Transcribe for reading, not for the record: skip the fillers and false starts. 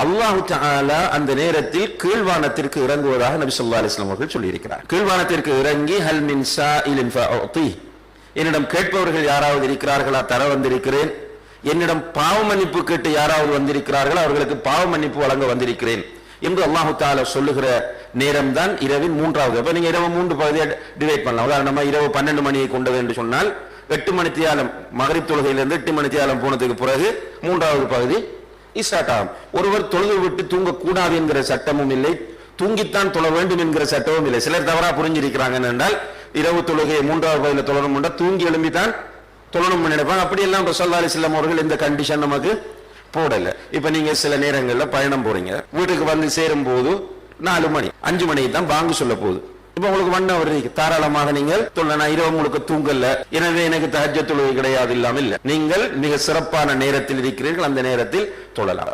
அல்லாஹு தஆலா அந்த நேரத்தில் கீழ்வானத்திற்கு இறங்குவதாக நபி ஸல்லல்லாஹு அலைஹி வஸல்லம் அவர்கள் சொல்லியிருக்கிறார். கீழ்வானத்திற்கு இறங்கி ஹல் மின் ஸாயிலின் ஃபஅதி, என்னிடம் கேட்பவர்கள் யாராவது இருக்கிறார்களா, தர வந்திருக்கிறேன். என்னிடம் பாவ மன்னிப்பு கேட்டு யாராவது வந்திருக்கிறார்களா, அவர்களுக்கு பாவ மன்னிப்பு வழங்க வந்திருக்கிறேன் என்று அல்லாஹு தஆலா சொல்லுகிற நேரம் தான் இரவின் 3வது. அப்ப நீங்க இரவு 3 பகுதியை டிவைட் பண்ணலாம். உதாரணமா இரவு 12 மணியை கொண்டது என்று சொன்னால் 8 மணித்தியாலம் மகரிப் தொழுகையிலிருந்து 8 மணித்தியாலம் போனதுக்கு பிறகு 3வது பகுதி ஸ்டார்ட் ஆகும். ஒருவர் தொழுது விட்டு தூங்கக்கூடாது என்கிற சட்டமும் இல்லை, தூங்கித்தான் தொழ வேண்டும் என்கிற சட்டமும் இல்லை. சிலர் தவறா புரிஞ்சிருக்கிறாங்க என்றால் இரவு தொழுகையை 3வது பகுதியில் தொழணும் என்றால் தூங்கி எழும்பித்தான் தொழணும் நினைப்பாங்க. அப்படி எல்லாம் ஸல்லல்லாஹு அலைஹி வஸல்லம் அவர்கள் இந்த கண்டிஷன் நமக்கு போடல. இப்ப நீங்க சில நேரங்களில் பயணம் போறீங்க, வீட்டுக்கு வந்து சேரும் போது 4 மணி 5 மணிக்கு தான் பாங்கு சொல்ல போகுது. இப்ப உங்களுக்கு வண்ண வருது, தாராளமாக நீங்கள் நான் இரவு முழுக்க தூங்கல, எனவே எனக்கு தஹஜ்ஜத் தொழுகை கிடையாது இல்லாமல் இல்லை. நீங்கள் மிக சிறப்பான நேரத்தில் இருக்கிறீர்கள், அந்த நேரத்தில் தொழலாம்.